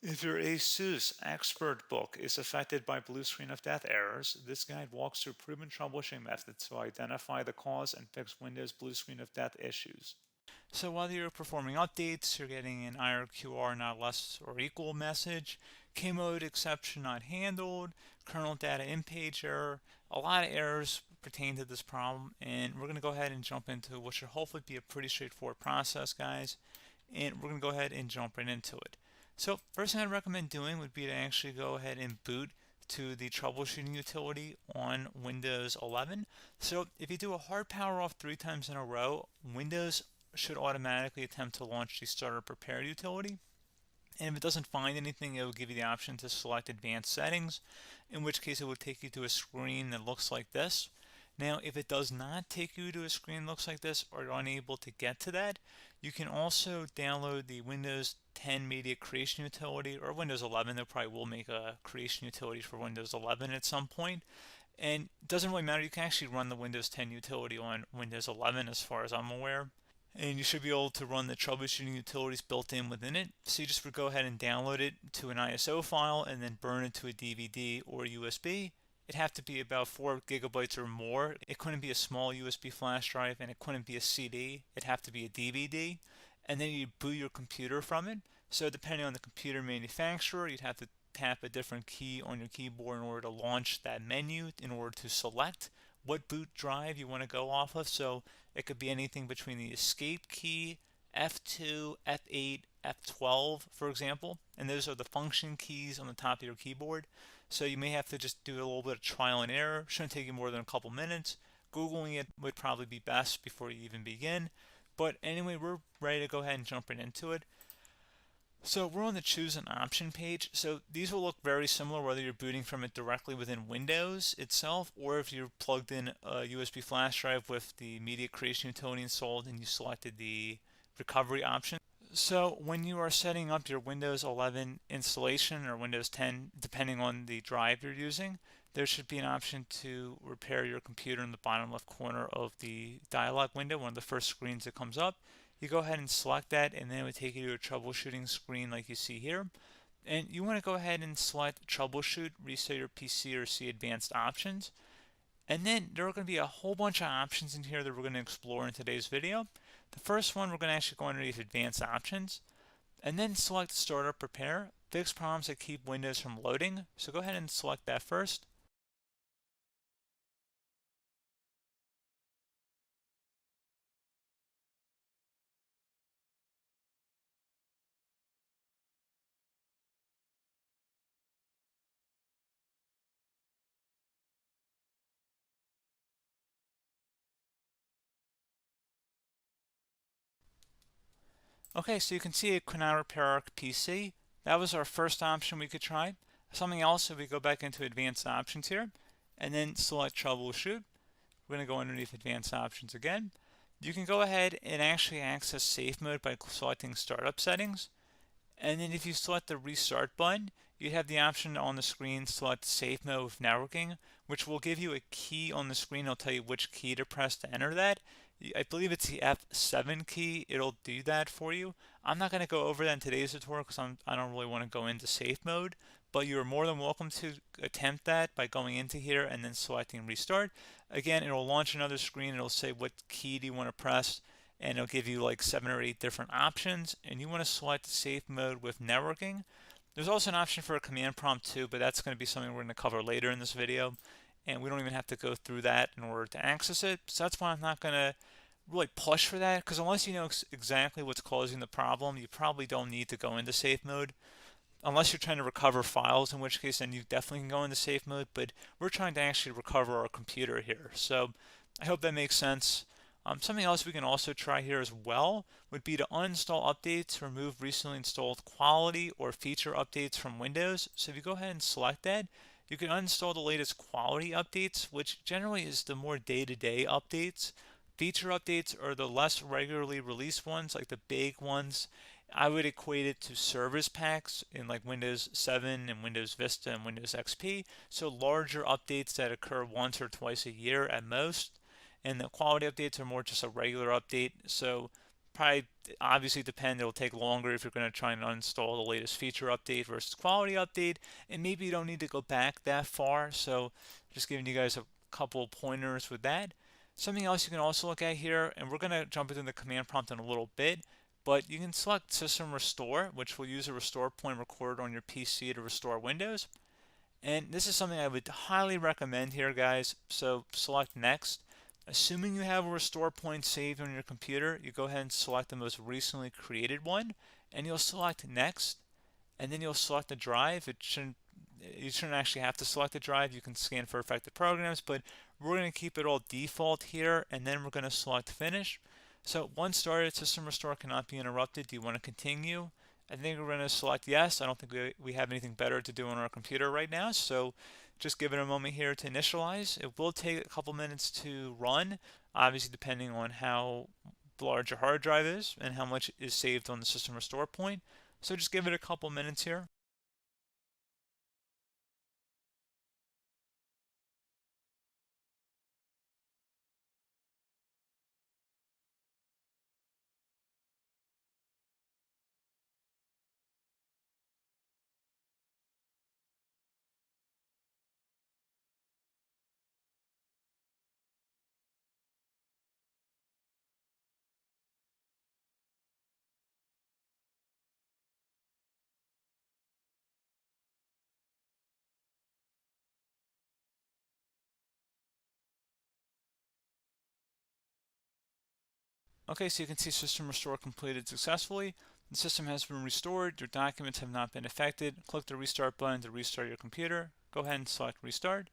If your ASUS ExpertBook is affected by blue screen of death errors, this guide walks through proven troubleshooting methods to identify the cause and fix Windows blue screen of death issues. So while you're performing updates, you're getting an IRQR not less or equal message, K-mode exception not handled, kernel data in page error, a lot of errors pertain to this problem, and we're going to go ahead and jump into what should hopefully be a pretty straightforward process, guys, and we're going to go ahead and jump right into it. So first thing I'd recommend doing would be to actually go ahead and boot to the troubleshooting utility on Windows 11. So if you do a hard power off 3 times in a row, Windows should automatically attempt to launch the starter prepare utility. And if it doesn't find anything, it will give you the option to select advanced settings, in which case it will take you to a screen that looks like this. Now, if it does not take you to a screen that looks like this, or you're unable to get to that, you can also download the Windows 10 Media Creation Utility, or Windows 11. They probably will make a creation utility for Windows 11 at some point. And it doesn't really matter, you can actually run the Windows 10 utility on Windows 11 as far as I'm aware. And you should be able to run the troubleshooting utilities built in within it. So you just would go ahead and download it to an ISO file and then burn it to a DVD or USB. It'd have to be about 4 gigabytes or more. It couldn't be a small USB flash drive, and it couldn't be a CD. It'd have to be a DVD. And then you'd boot your computer from it. So depending on the computer manufacturer, you'd have to tap a different key on your keyboard in order to launch that menu, in order to select what boot drive you want to go off of. So it could be anything between the escape key, F2, F8, F12, for example, and those are the function keys on the top of your keyboard. So you may have to just do a little bit of trial and error. Shouldn't take you more than a couple minutes. Googling it would probably be best before you even begin. But anyway, we're ready to go ahead and jump right into it. So we're on the choose an option page. So these will look very similar whether you're booting from it directly within Windows itself, or if you're plugged in a USB flash drive with the media creation utility installed and you selected the recovery option. So when you are setting up your Windows 11 installation or Windows 10, depending on the drive you're using, there should be an option to repair your computer in the bottom left corner of the dialog window, one of the first screens that comes up. You go ahead and select that, and then it would take you to a troubleshooting screen like you see here. And you want to go ahead and select troubleshoot, reset your PC, or see advanced options. And then there are going to be a whole bunch of options in here that we're going to explore in today's video. The first one, we're going to actually go underneath advanced options, and then select startup prepare, fix problems that keep Windows from loading. So go ahead and select that first. Okay, so you can see it could not repair our PC. That was our first option we could try. Something else, if we go back into advanced options here, and then select troubleshoot, we're going to go underneath advanced options again. You can go ahead and actually access safe mode by selecting startup settings. And then if you select the restart button, you have the option on the screen, select safe mode with networking, which will give you a key on the screen. It'll tell you which key to press to enter that. I believe it's the F7 key. It'll do that for you. I'm not going to go over that in today's tutorial because I don't really want to go into safe mode, but you're more than welcome to attempt that by going into here and then selecting restart. Again, it'll launch another screen. It'll say what key do you want to press, and it'll give you like 7 or 8 different options, and you want to select safe mode with networking. There's also an option for a command prompt too, but that's going to be something we're going to cover later in this video, and we don't even have to go through that in order to access it. So that's why I'm not going to really push for that, because unless you know exactly what's causing the problem, you probably don't need to go into safe mode. Unless you're trying to recover files, in which case then you definitely can go into safe mode, but we're trying to actually recover our computer here. So I hope that makes sense. Something else we can also try here as well would be to uninstall updates, remove recently installed quality or feature updates from Windows. So if you go ahead and select that, you can uninstall the latest quality updates, which generally is the more day-to-day updates. Feature updates are the less regularly released ones, like the big ones. I would equate it to service packs in like Windows 7 and Windows Vista and Windows XP. So larger updates that occur once or twice a year at most. And the quality updates are more just a regular update. So probably obviously depend. It'll take longer if you're going to try and uninstall the latest feature update versus quality update, and maybe you don't need to go back that far. So just giving you guys a couple pointers with that. Something else you can also look at here, and we're going to jump into the command prompt in a little bit, but you can select System Restore, which will use a restore point recorded on your PC to restore Windows. And this is something I would highly recommend here, guys. So select Next. Assuming you have a restore point saved on your computer, you go ahead and select the most recently created one, and you'll select Next, and then you'll select the drive. You shouldn't actually have to select the drive. You can scan for affected programs, but we're going to keep it all default here, and then we're going to select Finish. So once started, System Restore cannot be interrupted. Do you want to continue? I think we're going to select yes. I don't think we have anything better to do on our computer right now, so just give it a moment here to initialize. It will take a couple minutes to run, obviously depending on how large your hard drive is and how much is saved on the System Restore point. So just give it a couple minutes here. Okay, so you can see System Restore completed successfully. The system has been restored. Your documents have not been affected. Click the Restart button to restart your computer. Go ahead and select Restart.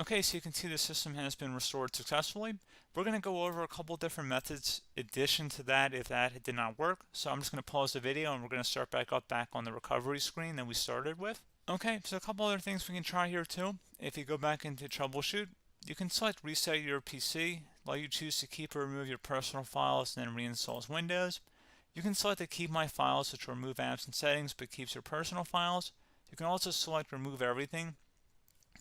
Okay, so you can see the system has been restored successfully. We're going to go over a couple different methods in addition to that if that did not work. So I'm just going to pause the video and we're going to start back on the recovery screen that we started with. Okay, so a couple other things we can try here too. If you go back into troubleshoot, you can select reset your PC, while you choose to keep or remove your personal files and then reinstalls Windows. You can select to keep my files, which will remove apps and settings but keeps your personal files. You can also select remove everything,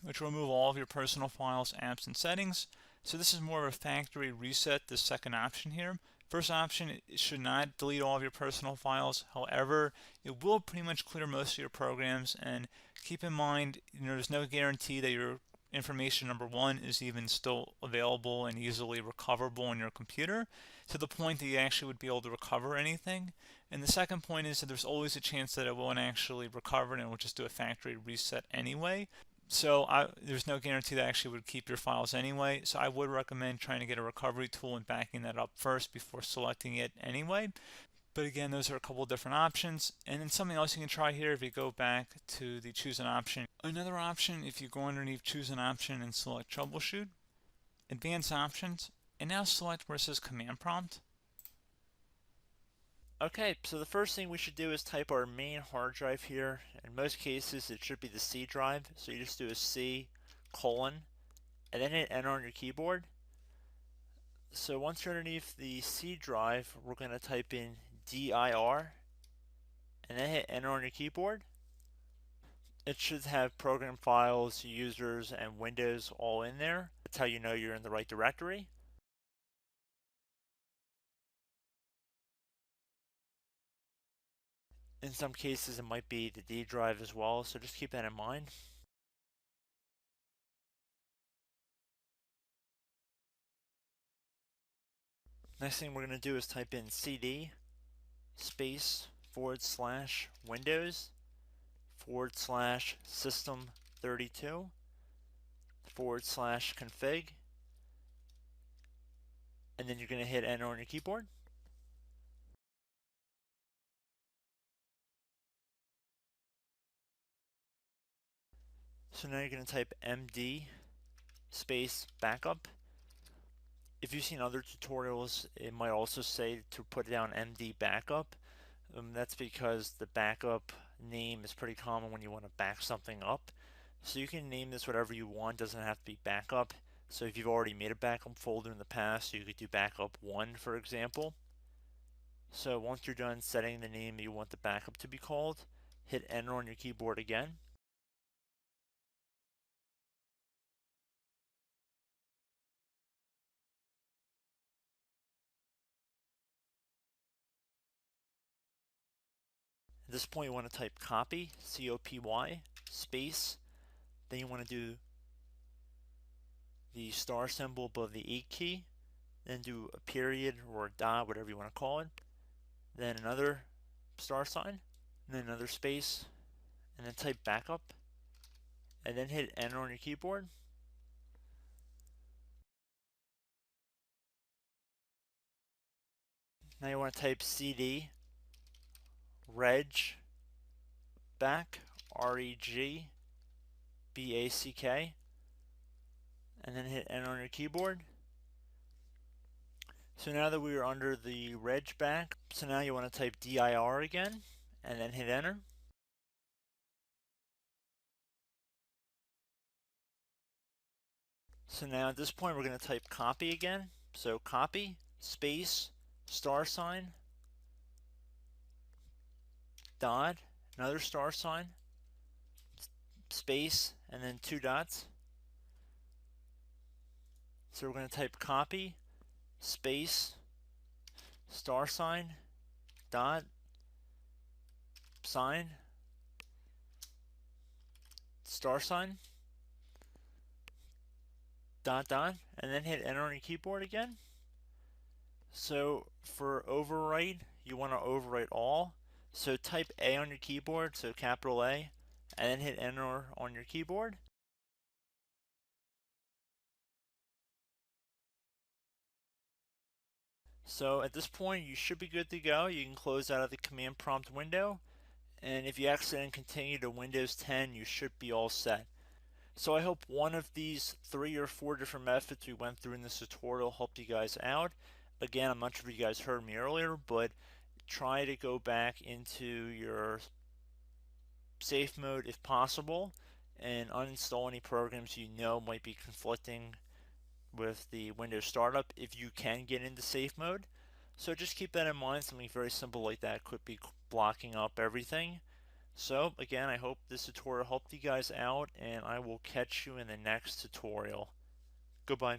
which will remove all of your personal files, apps, and settings. So this is more of a factory reset, the second option here. First option, it should not delete all of your personal files. However, it will pretty much clear most of your programs, and keep in mind, there's no guarantee that your information, number one, is even still available and easily recoverable on your computer to the point that you actually would be able to recover anything. And the second point is that there's always a chance that it won't actually recover and it will just do a factory reset anyway. So there's no guarantee that actually would keep your files anyway. So I would recommend trying to get a recovery tool and backing that up first before selecting it anyway. But again, those are a couple of different options. And then something else you can try here if you go back to the choose an option. Another option, if you go underneath choose an option and select troubleshoot, advanced options, and now select where it says command prompt. Okay, so the first thing we should do is type our main hard drive here. In most cases, it should be the C drive. So you just do a C colon and then hit enter on your keyboard. So once you're underneath the C drive, we're going to type in dir and then hit enter on your keyboard. It should have program files, users, and Windows all in there. That's how you know you're in the right directory. In some cases, it might be the D drive as well, so just keep that in mind. Next thing we're going to do is type in cd space /Windows /system32 /config, and then you're going to hit enter on your keyboard. So now you're going to type md space backup. If you've seen other tutorials, it might also say to put down md backup. That's because the backup name is pretty common when you want to back something up. So you can name this whatever you want, doesn't have to be backup. So if you've already made a backup folder in the past, you could do backup 1, for example. So once you're done setting the name you want the backup to be called, hit enter on your keyboard again. At this point you want to type copy, C-O-P-Y, space, then you want to do the star symbol above the 8 key, then do a period or a dot, whatever you want to call it, then another star sign, and then another space, and then type backup, and then hit enter on your keyboard. Now you want to type CD reg back, R-E-G-B-A-C-K, and then hit enter on your keyboard. So now that we are under the reg back, so now you want to type dir again, and then hit enter. So now at this point we're going to type copy again. So copy, space, star sign, dot, another star sign, space, and then 2 dots. So we're going to type copy, space, star sign, dot, sign, star sign, dot, dot, and then hit enter on your keyboard again. So for overwrite, you want to overwrite all. So type A on your keyboard, so capital A, and then hit enter on your keyboard. So at this point you should be good to go. You can close out of the command prompt window, and if you accidentally continue to Windows 10 you should be all set. So I hope one of these 3 or 4 different methods we went through in this tutorial helped you guys out. Again, I'm not sure if you guys heard me earlier, but try to go back into your safe mode if possible and uninstall any programs you know might be conflicting with the Windows startup if you can get into safe mode. So just keep that in mind. Something very simple like that could be blocking up everything. So again, I hope this tutorial helped you guys out, and I will catch you in the next tutorial. Goodbye.